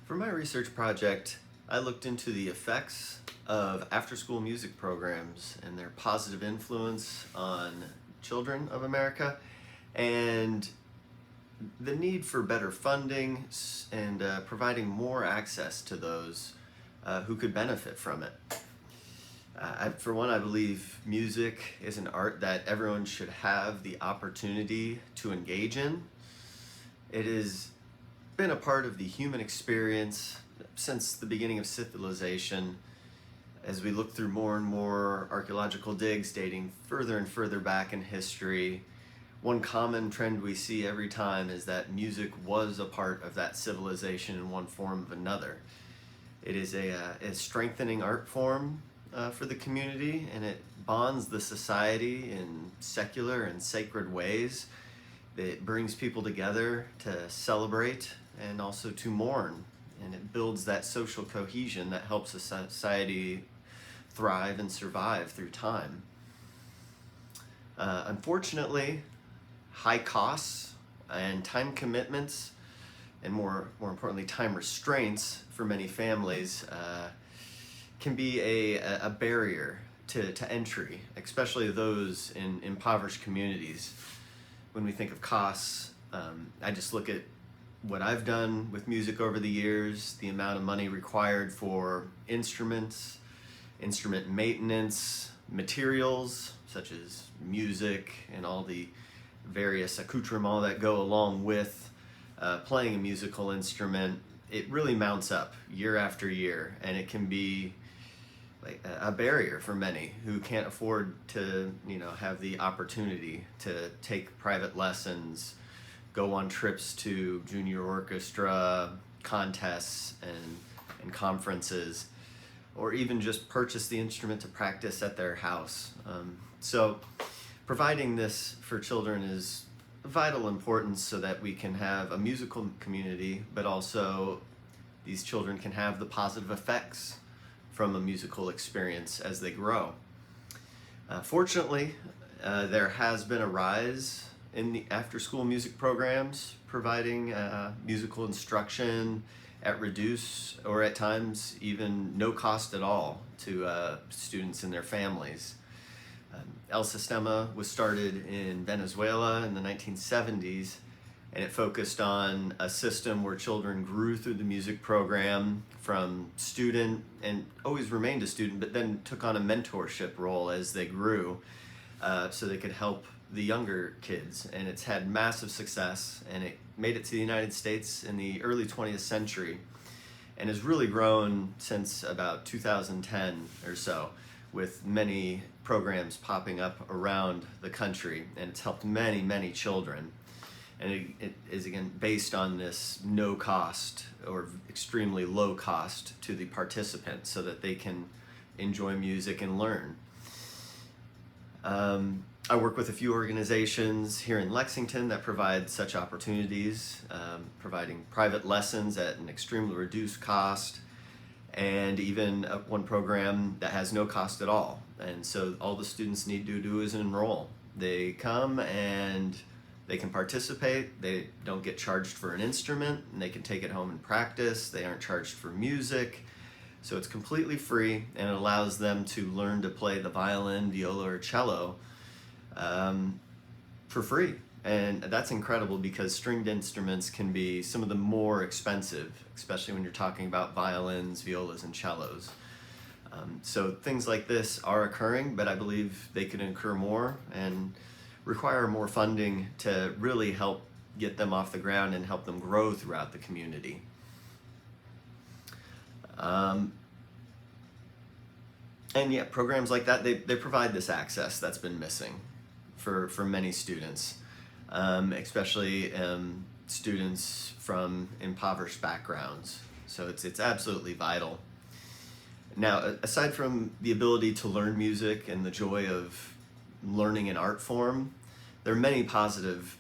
For my research project, I looked into the effects of after-school music programs and their positive influence on children of America, and the need for better funding and providing more access to those who could benefit from it. For one, I believe music is an art that everyone should have the opportunity to engage in. It has been a part of the human experience since the beginning of civilization. As we look through more and more archaeological digs dating further and further back in history, one common trend we see every time is that music was a part of that civilization in one form or another. It is a strengthening art form for the community, and it bonds the society in secular and sacred ways. It brings people together to celebrate and also to mourn, and it builds that social cohesion that helps a society thrive and survive through time. Unfortunately, high costs and time commitments, and more importantly, time restraints for many families can be a barrier to entry, especially those in impoverished communities. When we think of costs, I just look at what I've done with music over the years, the amount of money required for instruments, instrument maintenance, materials such as music and all the various accoutrements that go along with playing a musical instrument. It really mounts up year after year, and it can be like a barrier for many who can't afford to, have the opportunity to take private lessons, go on trips to junior orchestra contests and conferences, or even just purchase the instrument to practice at their house. So providing this for children is of vital importance so that we can have a musical community, but also these children can have the positive effects from a musical experience as they grow. Fortunately, there has been a rise in the after-school music programs, providing musical instruction at reduced or at times even no cost at all to students and their families. El Sistema was started in Venezuela in the 1970s, and it focused on a system where children grew through the music program from student and always remained a student, but then took on a mentorship role as they grew so they could help the younger kids. And it's had massive success, and it made it to the United States in the early 20th century and has really grown since about 2010 or so, with many programs popping up around the country, and it's helped many, many children. And it is, again, based on this no cost or extremely low cost to the participants so that they can enjoy music and learn. I work with a few organizations here in Lexington that provide such opportunities, providing private lessons at an extremely reduced cost, and even one program that has no cost at all. And so all the students need to do is enroll. They come and they can participate. They don't get charged for an instrument, and they can take it home and practice. They aren't charged for music. So it's completely free, and it allows them to learn to play the violin, viola, or cello for free. And that's incredible because stringed instruments can be some of the more expensive, especially when you're talking about violins, violas, and cellos. So things like this are occurring, but I believe they could occur more and require more funding to really help get them off the ground and help them grow throughout the community. And yeah, programs like that, they provide this access that's been missing for many students, especially students from impoverished backgrounds. So it's absolutely vital. Now, aside from the ability to learn music and the joy of learning an art form, there are many positive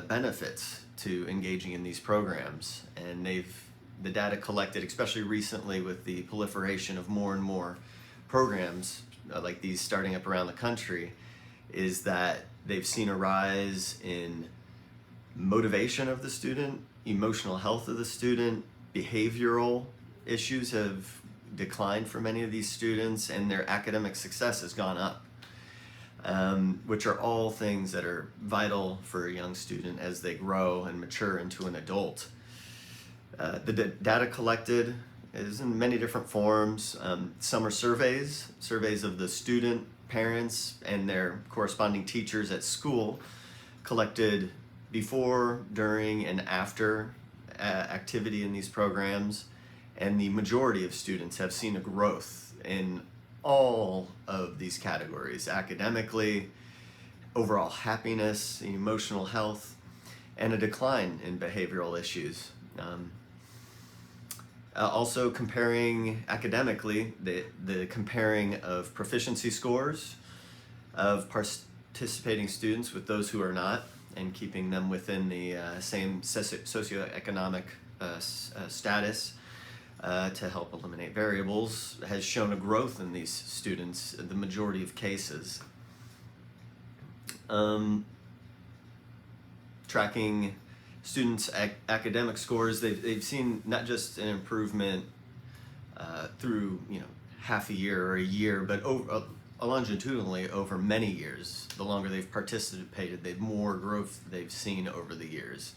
benefits to engaging in these programs, and the data collected, especially recently with the proliferation of more and more programs like these starting up around the country, is that they've seen a rise in motivation of the student, emotional health of the student, Behavioral issues have declined for many of these students, and their academic success has gone up, which are all things that are vital for a young student as they grow and mature into an adult. The data collected is in many different forms. Some are surveys of the student, parents, and their corresponding teachers at school, collected before, during, and after activity in these programs. And the majority of students have seen a growth in all of these categories: academically, overall happiness, emotional health, and a decline in behavioral issues. Also comparing academically, the comparing of proficiency scores of participating students with those who are not, and keeping them within the same socioeconomic status to help eliminate variables, has shown a growth in these students in the majority of cases. Tracking students' academic scores, they've seen not just an improvement through half a year or a year, but over longitudinally over many years. The longer they've participated, the more growth they've seen over the years.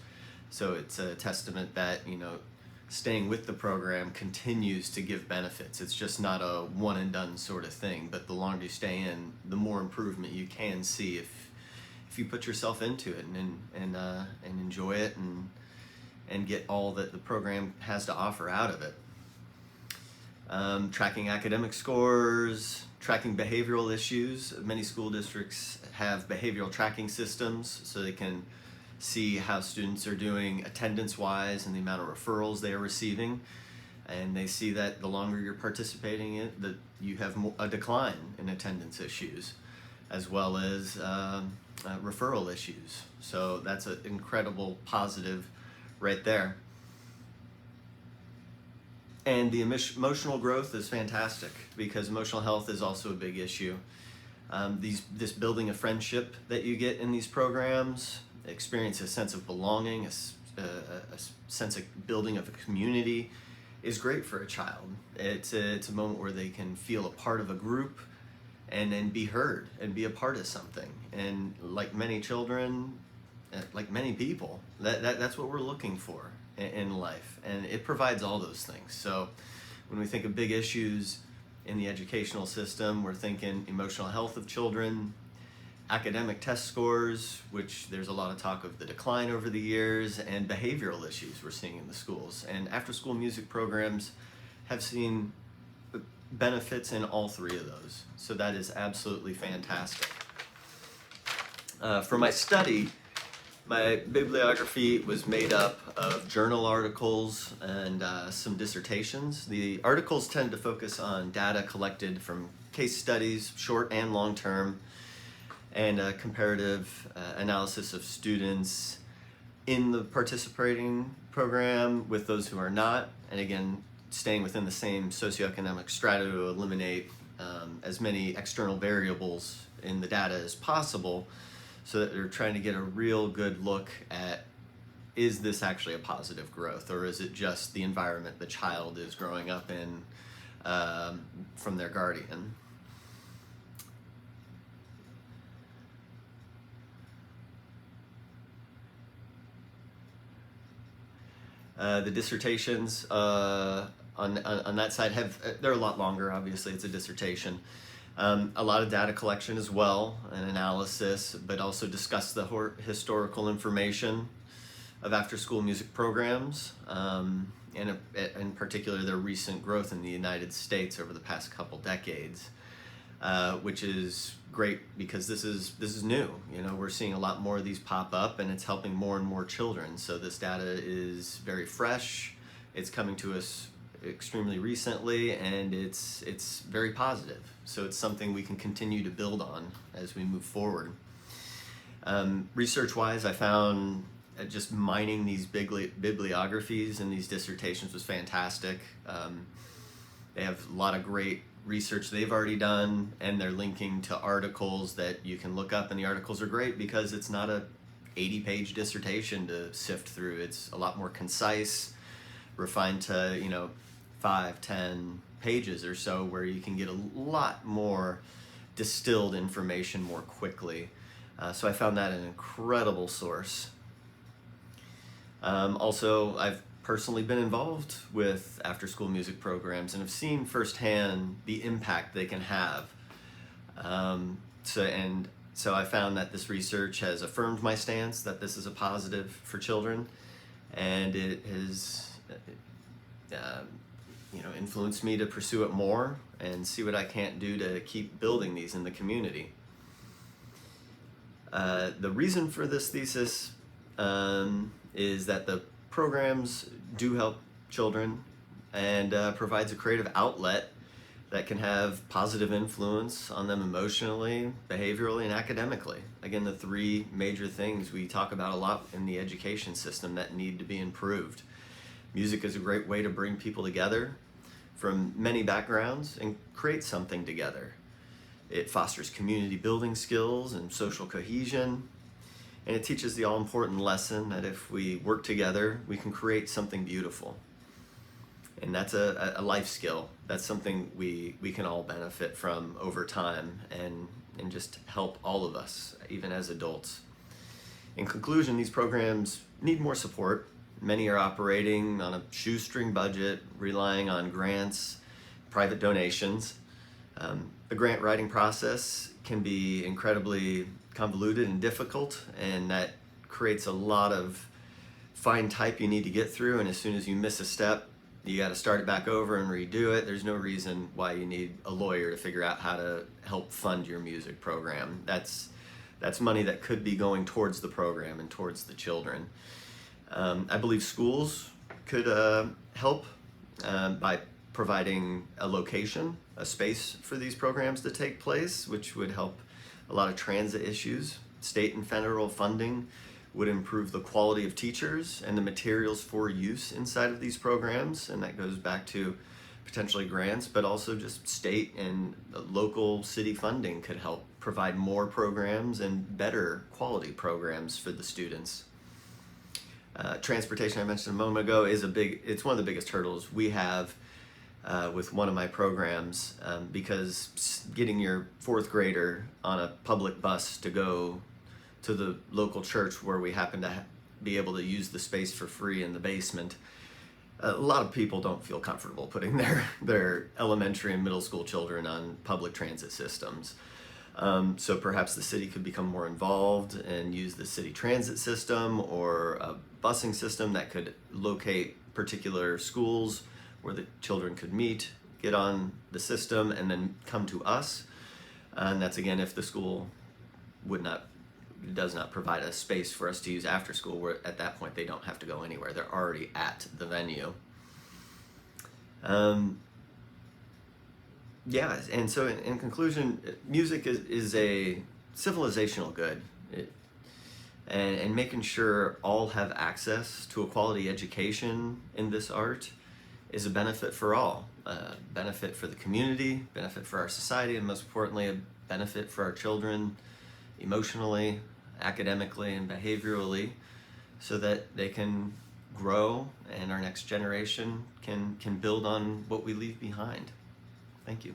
So it's a testament that staying with the program continues to give benefits. It's just not a one and done sort of thing, but the longer you stay in, the more improvement you can see if you put yourself into it and enjoy it and get all that the program has to offer out of it. Tracking academic scores, tracking behavioral issues. Many school districts have behavioral tracking systems so they can see how students are doing attendance-wise and the amount of referrals they are receiving. And they see that the longer you're participating in it, that you have a decline in attendance issues, as well as referral issues. So that's an incredible positive right there. And the emotional growth is fantastic, because emotional health is also a big issue. This building of friendship that you get in these programs, experience a sense of belonging, a sense of building of a community, is great for a child. It's a moment where they can feel a part of a group and then be heard and be a part of something. And like many children, like many people, that's what we're looking for in life, and it provides all those things. So when we think of big issues in the educational system, we're thinking emotional health of children, academic test scores, which there's a lot of talk of the decline over the years, and behavioral issues we're seeing in the schools. And after-school music programs have seen benefits in all three of those. So that is absolutely fantastic. For my study, my bibliography was made up of journal articles and some dissertations. The articles tend to focus on data collected from case studies, short and long term, and a comparative analysis of students in the participating program with those who are not, and again, staying within the same socioeconomic strata to eliminate as many external variables in the data as possible, so that they're trying to get a real good look at, is this actually a positive growth, or is it just the environment the child is growing up in from their guardian? The dissertations on that side they're a lot longer. Obviously, it's a dissertation. A lot of data collection as well, and analysis, but also discuss the historical information of after-school music programs, and in particular their recent growth in the United States over the past couple decades, which is great because this is new. We're seeing a lot more of these pop up, and it's helping more and more children. So this data is very fresh. It's coming to us extremely recently, and it's very positive. So it's something we can continue to build on as we move forward. Research-wise, I found just mining these bibliographies and these dissertations was fantastic. They have a lot of great research they've already done, and they're linking to articles that you can look up, and the articles are great because it's not a 80-page dissertation to sift through. It's a lot more concise, refined to, 5, 10 pages or so, where you can get a lot more distilled information more quickly. So I found that an incredible source. Also, I've personally been involved with after-school music programs and have seen firsthand the impact they can have. So I found that this research has affirmed my stance that this is a positive for children, and it has influenced me to pursue it more and see what I can't do to keep building these in the community. The reason for this thesis is that the programs do help children and provides a creative outlet that can have positive influence on them emotionally, behaviorally, and academically. Again, the three major things we talk about a lot in the education system that need to be improved. Music is a great way to bring people together from many backgrounds and create something together. It fosters community building skills and social cohesion, and it teaches the all-important lesson that if we work together, we can create something beautiful. And that's a life skill. That's something we can all benefit from over time and just help all of us, even as adults. In conclusion, these programs need more support. Many are operating on a shoestring budget, relying on grants, private donations. The grant writing process can be incredibly convoluted and difficult, and that creates a lot of fine type you need to get through, and as soon as you miss a step, you got to start it back over and redo it. There's no reason why you need a lawyer to figure out how to help fund your music program. That's money that could be going towards the program and towards the children. I believe schools could help by providing a location, a space for these programs to take place, which would help a lot of transit issues. State and federal funding would improve the quality of teachers and the materials for use inside of these programs, and that goes back to potentially grants, but also just state and local city funding could help provide more programs and better quality programs for the students. Transportation, I mentioned a moment ago, it's one of the biggest hurdles we have with one of my programs, because getting your fourth grader on a public bus to go to the local church where we happen to be able to use the space for free in the basement, a lot of people don't feel comfortable putting their elementary and middle school children on public transit systems. So perhaps the city could become more involved and use the city transit system or a busing system that could locate particular schools where the children could meet, get on the system, and then come to us. And that's again if the school does not provide a space for us to use after school, where at that point they don't have to go anywhere. They're already at the venue. And so in conclusion, music is a civilizational good. And making sure all have access to a quality education in this art is a benefit for all. Benefit for the community, benefit for our society, and most importantly, a benefit for our children emotionally, academically, and behaviorally, so that they can grow and our next generation can build on what we leave behind. Thank you.